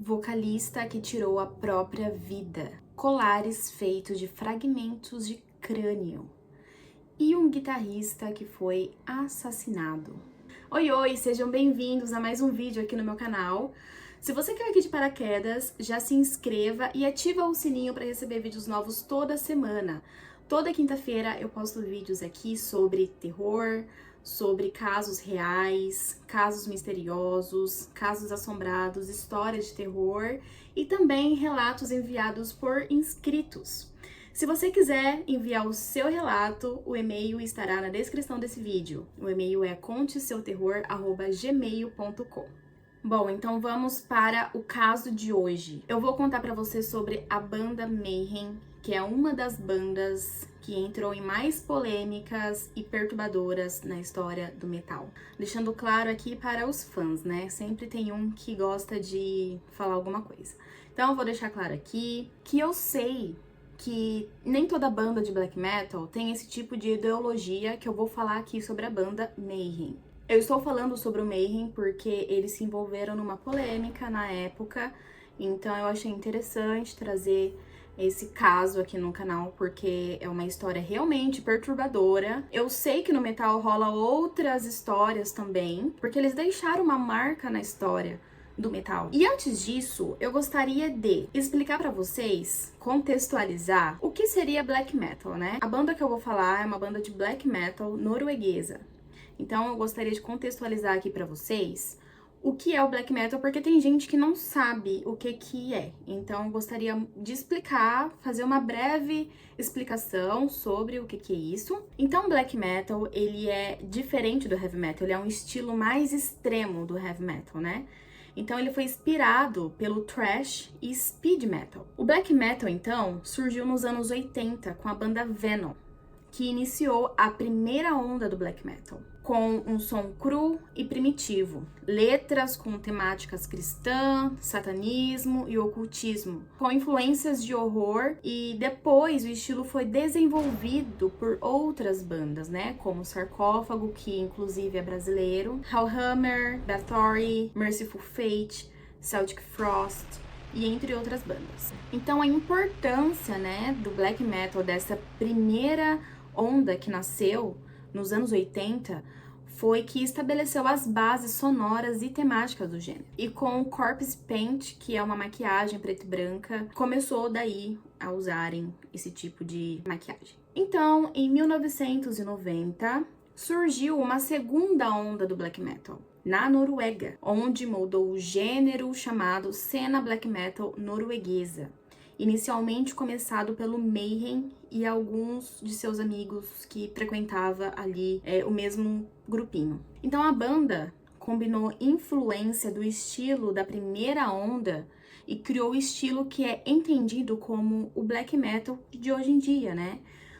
vocalista que tirou a própria vida, colares feitos de fragmentos de crânio e um guitarrista que foi assassinado. Oi, oi, sejam bem-vindos a mais um vídeo aqui no meu canal. Se você caiu aqui de paraquedas, já se inscreva e ativa o sininho para receber vídeos novos toda semana. Toda quinta-feira eu posto vídeos aqui sobre terror, sobre casos reais, casos misteriosos, casos assombrados, histórias de terror e também relatos enviados por inscritos. Se você quiser enviar o seu relato, o e-mail estará na descrição desse vídeo. O e-mail é conteseuterror@gmail.com. Bom, então vamos para o caso de hoje. Eu vou contar para você sobre a banda Mayhem, que é uma das bandas que entrou em mais polêmicas e perturbadoras na história do metal. Deixando claro aqui para os fãs, né? Sempre tem um que gosta de falar alguma coisa. Então eu vou deixar claro aqui que eu sei que nem toda banda de black metal tem esse tipo de ideologia que eu vou falar aqui sobre a banda Mayhem. Eu estou falando sobre o Mayhem porque eles se envolveram numa polêmica na época, então eu achei interessante trazer esse caso aqui no canal, porque é uma história realmente perturbadora. Eu sei que no metal rola outras histórias também, porque eles deixaram uma marca na história do metal. E antes disso, eu gostaria de explicar pra vocês, contextualizar o que seria black metal, né? A banda que eu vou falar é uma banda de black metal norueguesa. Então eu gostaria de contextualizar aqui pra vocês o que é o black metal, porque tem gente que não sabe o que é. Então eu gostaria de explicar, fazer uma breve explicação sobre o que é isso. Então o black metal, ele é diferente do heavy metal, ele é um estilo mais extremo do heavy metal, né? Então ele foi inspirado pelo thrash e speed metal. O black metal, então, surgiu nos anos 80 com a banda Venom, que iniciou a primeira onda do black metal, com um som cru e primitivo, letras com temáticas cristã, satanismo e ocultismo, com influências de horror, e depois o estilo foi desenvolvido por outras bandas, né, como Sarcófago, que inclusive é brasileiro, Hellhammer, Bathory, Merciful Fate, Celtic Frost, e entre outras bandas. Então a importância, né, do black metal, dessa primeira onda que nasceu nos anos 80, foi que estabeleceu as bases sonoras e temáticas do gênero. E com o corpse paint, que é uma maquiagem preta e branca, começou daí a usarem esse tipo de maquiagem. Então, em 1990, surgiu uma segunda onda do black metal na Noruega, onde moldou o gênero chamado cena black metal norueguesa, inicialmente começado pelo Mayhem e alguns de seus amigos que frequentava ali o mesmo grupinho. Então a banda combinou influência do estilo da primeira onda e criou o estilo que é entendido como o black metal de hoje em dia, né?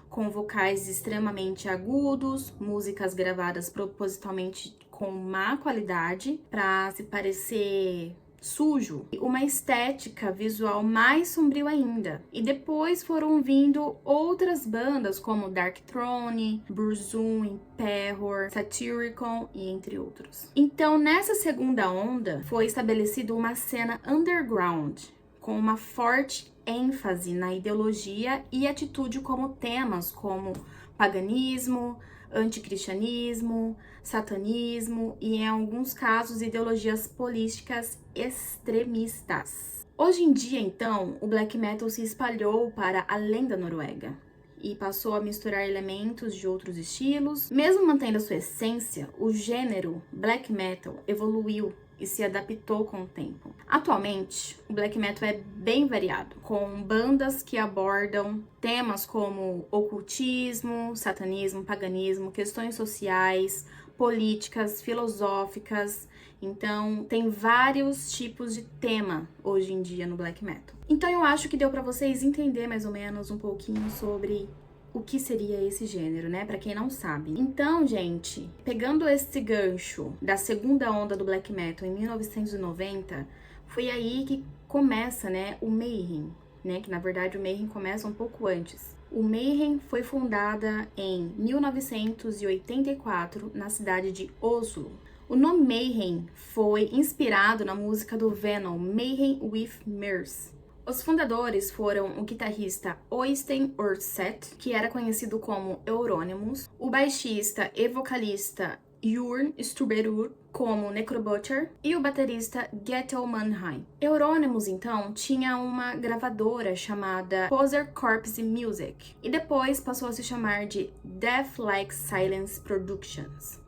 Com vocais extremamente agudos, músicas gravadas propositalmente com má qualidade para se parecer sujo, uma estética visual mais sombrio ainda. E depois foram vindo outras bandas como Dark Throne, Burzum, Imperor, Satyricon e entre outros. Então, nessa segunda onda, foi estabelecida uma cena underground, com uma forte ênfase na ideologia e atitude como temas como paganismo, anticristianismo, satanismo e, em alguns casos, ideologias políticas extremistas. Hoje em dia, então, o black metal se espalhou para além da Noruega e passou a misturar elementos de outros estilos. Mesmo mantendo a sua essência, o gênero black metal evoluiu e se adaptou com o tempo. Atualmente, o black metal é bem variado, com bandas que abordam temas como ocultismo, satanismo, paganismo, questões sociais, políticas, filosóficas. Então, tem vários tipos de tema hoje em dia no black metal. Então, eu acho que deu pra vocês entender mais ou menos um pouquinho sobre o que seria esse gênero, né? Pra quem não sabe. Então, gente, pegando esse gancho da segunda onda do black metal em 1990, foi aí que começa, né, o Mayhem, né? Que na verdade o Mayhem começa um pouco antes. O Mayhem foi fundada em 1984 na cidade de Oslo. O nome Mayhem foi inspirado na música do Venom, Mayhem with Mirth. Os fundadores foram o guitarrista Øystein Aarseth, que era conhecido como Euronymous, o baixista e vocalista Jørn Stubberud, como Necrobutcher, e o baterista Ghetto Mannheim. Euronymous, então, tinha uma gravadora chamada Poser Corpse Music, e depois passou a se chamar de Death Like Silence Productions.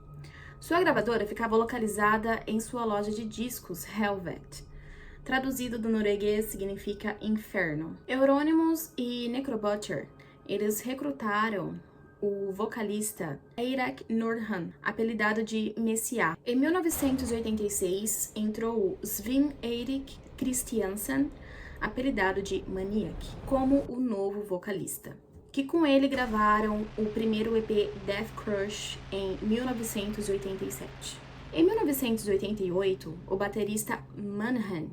Sua gravadora ficava localizada em sua loja de discos, Helvet. Traduzido do norueguês significa inferno. Euronymous e Necrobutcher, eles recrutaram o vocalista Eirik Nordhan, apelidado de Messiah. Em 1986, entrou Svein Erik Christiansen, apelidado de Maniac, como o novo vocalista, que com ele gravaram o primeiro EP Death Crush em 1987. Em 1988, o baterista Mannheim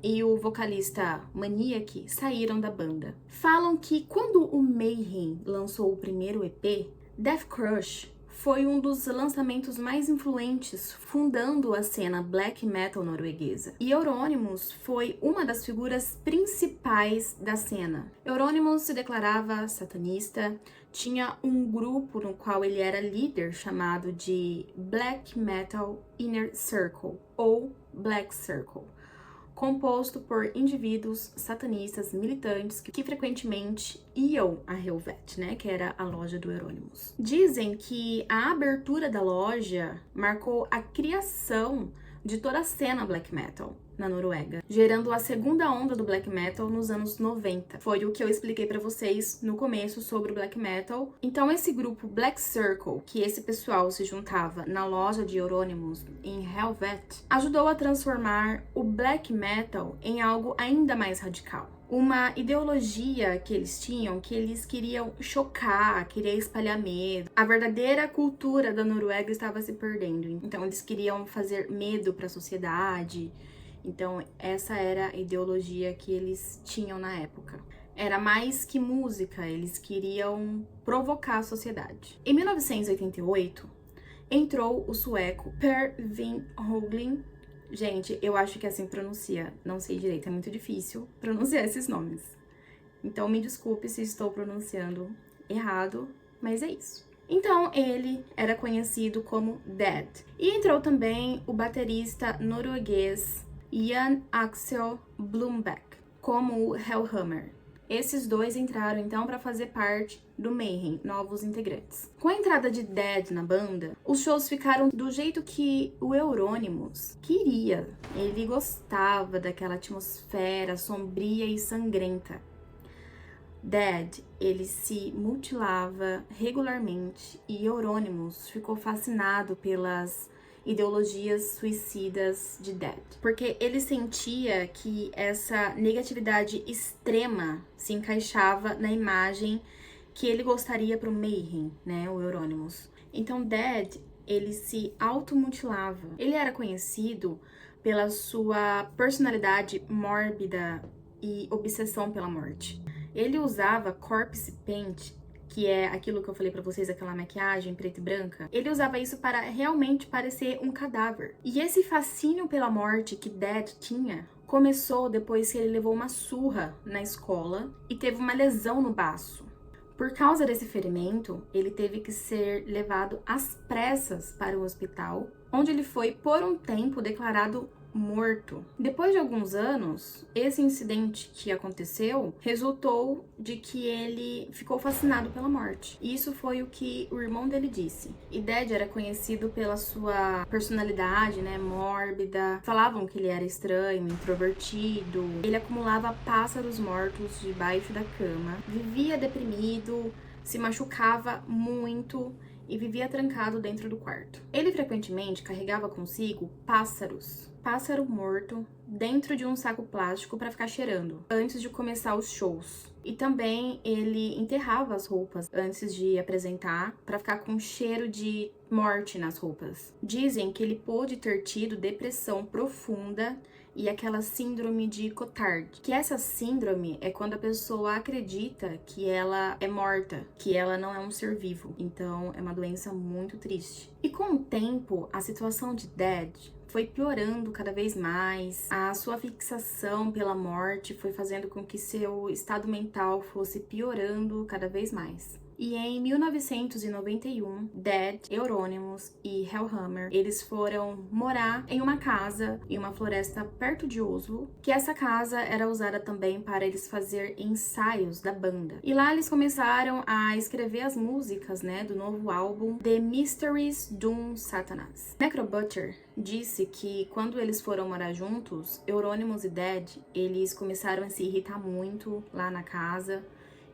e o vocalista Maniac saíram da banda. Falam que quando o Mayhem lançou o primeiro EP, Death Crush foi um dos lançamentos mais influentes, fundando a cena black metal norueguesa. E Euronymous foi uma das figuras principais da cena. Euronymous se declarava satanista, tinha um grupo no qual ele era líder chamado de Black Metal Inner Circle, ou Black Circle, composto por indivíduos satanistas militantes que frequentemente iam a Helvet, né, que era a loja do Euronymous. Dizem que a abertura da loja marcou a criação de toda a cena black metal na Noruega, gerando a segunda onda do black metal nos anos 90. Foi o que eu expliquei pra vocês no começo sobre o black metal. Então esse grupo Black Circle, que esse pessoal se juntava na loja de Euronymous em Helvet, ajudou a transformar o black metal em algo ainda mais radical. Uma ideologia que eles tinham, que eles queriam chocar, queria espalhar medo. A verdadeira cultura da Noruega estava se perdendo. Então eles queriam fazer medo para a sociedade. Então essa era a ideologia que eles tinham na época. Era mais que música, eles queriam provocar a sociedade. Em 1988, entrou o sueco Per Vin Hoglin. Gente, eu acho que assim pronuncia, não sei direito, é muito difícil pronunciar esses nomes. Então me desculpe se estou pronunciando errado, mas é isso. Então ele era conhecido como Dead. E entrou também o baterista norueguês Jan Axel Blombeck como o Hellhammer. Esses dois entraram então para fazer parte do Mayhem, novos integrantes. Com a entrada de Dead na banda, os shows ficaram do jeito que o Euronymous queria. Ele gostava daquela atmosfera sombria e sangrenta. Dead, ele se mutilava regularmente e Euronymous ficou fascinado pelas ideologias suicidas de Dead, porque ele sentia que essa negatividade extrema se encaixava na imagem que ele gostaria para o Mayhem, né, o Euronymous. Então Dead, ele se automutilava. Ele era conhecido pela sua personalidade mórbida e obsessão pela morte. Ele usava corpse paint, que é aquilo que eu falei pra vocês, aquela maquiagem preta e branca. Ele usava isso para realmente parecer um cadáver. E esse fascínio pela morte que Dead tinha começou depois que ele levou uma surra na escola e teve uma lesão no baço. Por causa desse ferimento, ele teve que ser levado às pressas para o hospital, onde ele foi por um tempo declarado morto. Depois de alguns anos, esse incidente que aconteceu resultou de que ele ficou fascinado pela morte. E isso foi o que o irmão dele disse. E Dead era conhecido pela sua personalidade, né, mórbida. Falavam que ele era estranho, introvertido. Ele acumulava pássaros mortos debaixo da cama. Vivia deprimido, se machucava muito e vivia trancado dentro do quarto. Ele frequentemente carregava consigo pássaro morto dentro de um saco plástico para ficar cheirando antes de começar os shows. E também ele enterrava as roupas antes de apresentar para ficar com cheiro de morte nas roupas. Dizem que ele pôde ter tido depressão profunda e aquela síndrome de Cotard, que essa síndrome é quando a pessoa acredita que ela é morta, que ela não é um ser vivo. Então é uma doença muito triste. E com o tempo, a situação de Dead foi piorando cada vez mais, a sua fixação pela morte foi fazendo com que seu estado mental fosse piorando cada vez mais. E em 1991, Dead, Euronymous e Hellhammer, eles foram morar em uma casa em uma floresta perto de Oslo, que essa casa era usada também para eles fazer ensaios da banda. E lá eles começaram a escrever as músicas, né, do novo álbum The Mysteries Doom Satanas. Necrobutcher disse que quando eles foram morar juntos, Euronymous e Dead, eles começaram a se irritar muito lá na casa.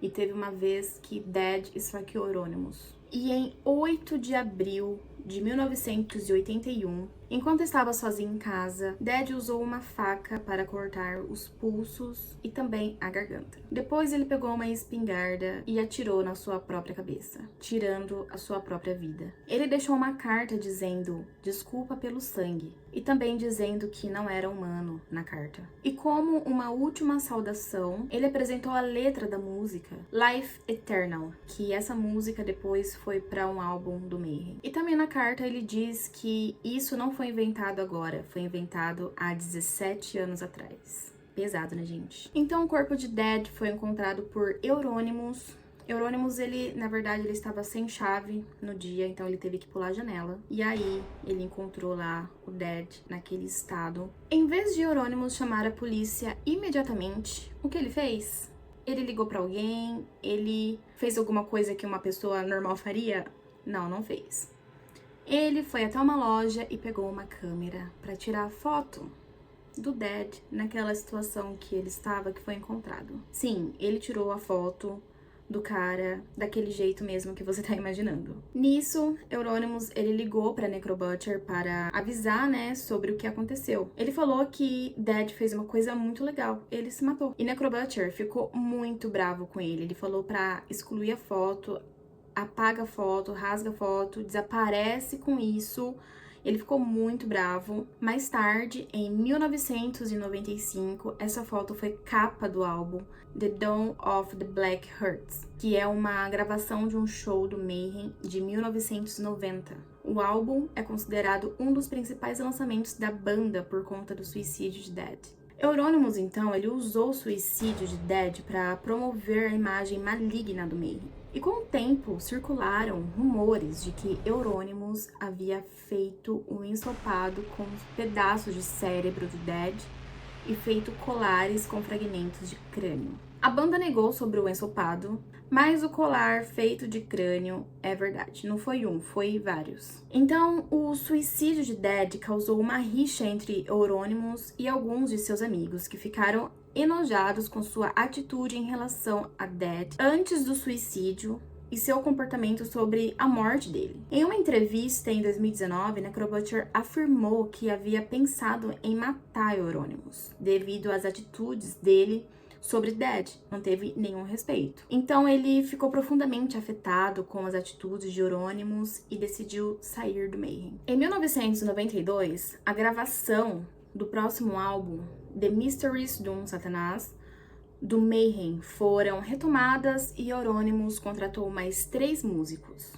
E teve uma vez que Dead esfaqueou Euronymous. E em 8 de abril de 1981, enquanto estava sozinho em casa, Dead usou uma faca para cortar os pulsos e também a garganta. Depois ele pegou uma espingarda e atirou na sua própria cabeça, tirando a sua própria vida. Ele deixou uma carta dizendo desculpa pelo sangue e também dizendo que não era humano na carta. E como uma última saudação, ele apresentou a letra da música Life Eternal, que essa música depois foi para um álbum do Mayhem. E também na carta ele diz que isso não foi inventado agora, foi inventado há 17 anos atrás. Pesado, né, gente? Então o corpo de Dead foi encontrado por Euronymous. Euronymous, ele, na verdade, ele estava sem chave no dia, então ele teve que pular a janela. E aí, ele encontrou lá o Dead naquele estado. Em vez de Euronymous chamar a polícia imediatamente, o que ele fez? Ele ligou pra alguém? Ele fez alguma coisa que uma pessoa normal faria? Não, não fez. Ele foi até uma loja e pegou uma câmera para tirar foto do Dead naquela situação que ele estava, que foi encontrado. Sim, ele tirou a foto do cara daquele jeito mesmo que você tá imaginando. Nisso, Euronymous, ele ligou pra Necrobutcher para avisar, né, sobre o que aconteceu. Ele falou que Dead fez uma coisa muito legal, ele se matou. E Necrobutcher ficou muito bravo com ele. Ele falou pra excluir a foto, apaga a foto, rasga a foto, desaparece com isso. Ele ficou muito bravo. Mais tarde, em 1995, essa foto foi capa do álbum The Dawn of the Black Hearts, que é uma gravação de um show do Mayhem de 1990. O álbum é considerado um dos principais lançamentos da banda por conta do suicídio de Dead. Euronymous, então, ele usou o suicídio de Dead para promover a imagem maligna do Mayhem. E com o tempo, circularam rumores de que Euronymous havia feito um ensopado com pedaços de cérebro do Dead e feito colares com fragmentos de crânio. A banda negou sobre o ensopado, mas o colar feito de crânio é verdade. Não foi um, foi vários. Então, o suicídio de Dead causou uma rixa entre Euronymous e alguns de seus amigos, que ficaram enojados com sua atitude em relação a Dead antes do suicídio e seu comportamento sobre a morte dele. Em uma entrevista em 2019, Necrobutcher afirmou que havia pensado em matar Euronymous devido às atitudes dele sobre Dead, não teve nenhum respeito. Então ele ficou profundamente afetado com as atitudes de Euronymous e decidiu sair do Mayhem. Em 1992, a gravação do próximo álbum, The Mysteries Doom Satanas, do Mayhem, foram retomadas e Euronymous contratou mais 3 músicos.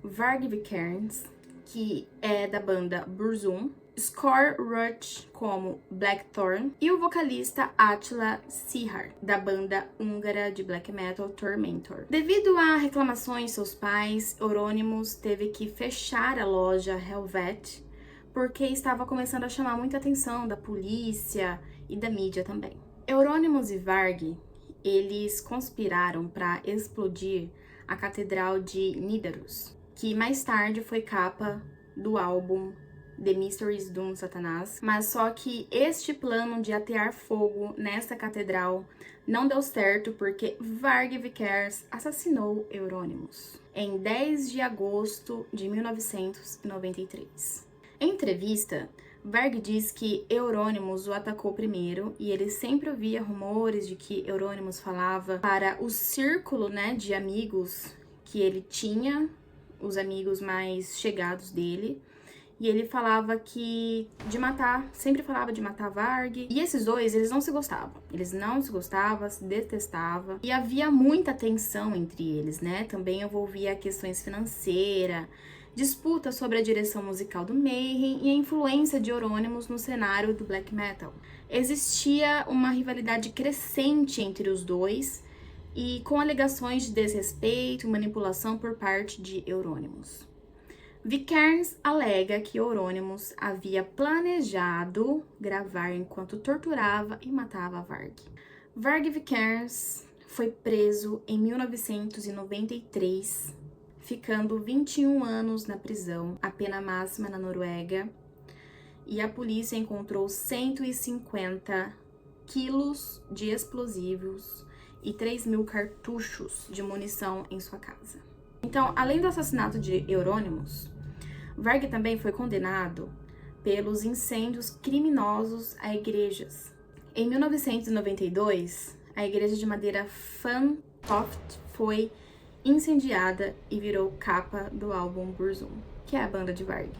Varg Vikernes, que é da banda Burzum, Skor Ruch como Blackthorn e o vocalista Attila Szehard, da banda húngara de black metal Tormentor. Devido a reclamações de seus pais, Euronymous teve que fechar a loja Helvet porque estava começando a chamar muita atenção da polícia e da mídia também. Euronymous e Varg, eles conspiraram para explodir a Catedral de Nidaros, que mais tarde foi capa do álbum The Mysteries Doom Satanas, mas só que este plano de atear fogo nessa catedral não deu certo porque Varg Vikernes assassinou Euronymous em 10 de agosto de 1993. Em entrevista, Varg diz que Euronymous o atacou primeiro e ele sempre ouvia rumores de que Euronymous falava para o círculo, né, de amigos que ele tinha, os amigos mais chegados dele, E ele falava sempre falava de matar Varg. E esses dois, eles não se gostavam. Eles não se gostavam, se detestavam. E havia muita tensão entre eles, né? Também envolvia questões financeiras, disputa sobre a direção musical do Mayhem e a influência de Euronymous no cenário do black metal. Existia uma rivalidade crescente entre os dois e com alegações de desrespeito e manipulação por parte de Euronymous. Vikernes alega que Euronymous havia planejado gravar enquanto torturava e matava Varg. Varg Vikernes foi preso em 1993, ficando 21 anos na prisão, a pena máxima na Noruega, e a polícia encontrou 150 quilos de explosivos e 3.000 cartuchos de munição em sua casa. Então, além do assassinato de Euronymous, Varg também foi condenado pelos incêndios criminosos a igrejas. Em 1992, a igreja de madeira Fantoft foi incendiada e virou capa do álbum Burzum, que é a banda de Varg.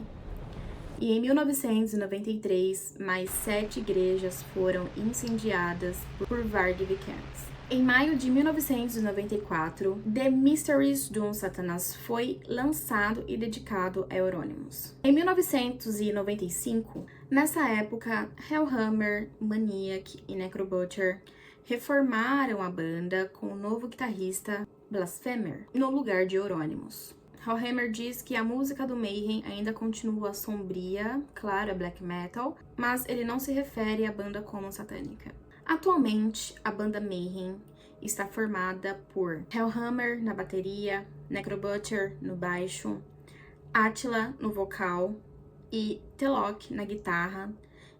E em 1993, mais 7 igrejas foram incendiadas por Varg Vikernes. Em maio de 1994, The Mysteries Doom Satanas foi lançado e dedicado a Euronymous. Em 1995, nessa época, Hellhammer, Maniac e Necrobutcher reformaram a banda com o novo guitarrista Blasphemer no lugar de Euronymous. Hellhammer diz que a música do Mayhem ainda continua sombria, claro, é black metal, mas ele não se refere à banda como satânica. Atualmente, a banda Mayhem está formada por Hellhammer na bateria, Necrobutcher no baixo, Attila no vocal e Telok na guitarra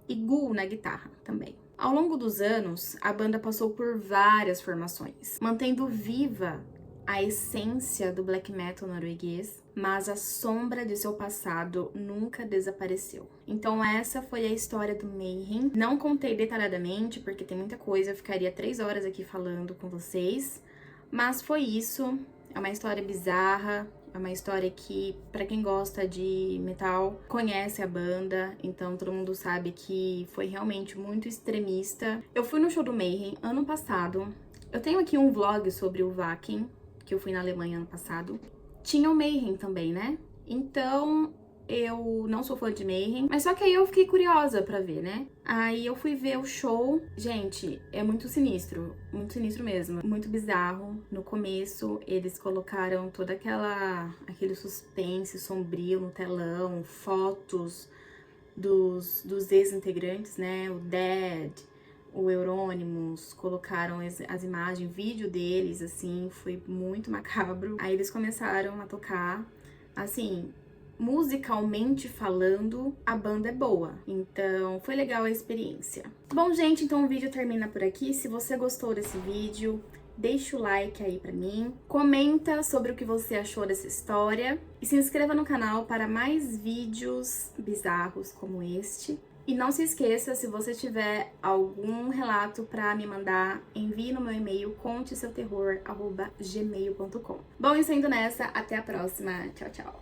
e Gul na guitarra também. Ao longo dos anos, a banda passou por várias formações, mantendo viva a essência do black metal norueguês, mas a sombra de seu passado nunca desapareceu. Então essa foi a história do Mayhem. Não contei detalhadamente, porque tem muita coisa, eu ficaria 3 horas aqui falando com vocês, mas foi isso. É uma história bizarra, é uma história que, pra quem gosta de metal, conhece a banda, então todo mundo sabe que foi realmente muito extremista. Eu fui no show do Mayhem ano passado, eu tenho aqui um vlog sobre o Wacken, que eu fui na Alemanha ano passado. Tinha o Mayhem também, né? Então, eu não sou fã de Mayhem, mas só que aí eu fiquei curiosa pra ver, né? Aí eu fui ver o show. Gente, é muito sinistro mesmo, muito bizarro. No começo, eles colocaram todo aquele suspense sombrio no telão, fotos dos ex-integrantes, né? O Dead, o Euronymous, colocaram as imagens, vídeo deles, assim, foi muito macabro. Aí eles começaram a tocar, assim, musicalmente falando, a banda é boa. Então, foi legal a experiência. Bom, gente, então o vídeo termina por aqui. Se você gostou desse vídeo, deixa o like aí pra mim, comenta sobre o que você achou dessa história e se inscreva no canal para mais vídeos bizarros como este. E não se esqueça, se você tiver algum relato para me mandar, envie no meu e-mail conteseuterror@gmail.com. Bom, e saindo nessa, até a próxima. Tchau, tchau.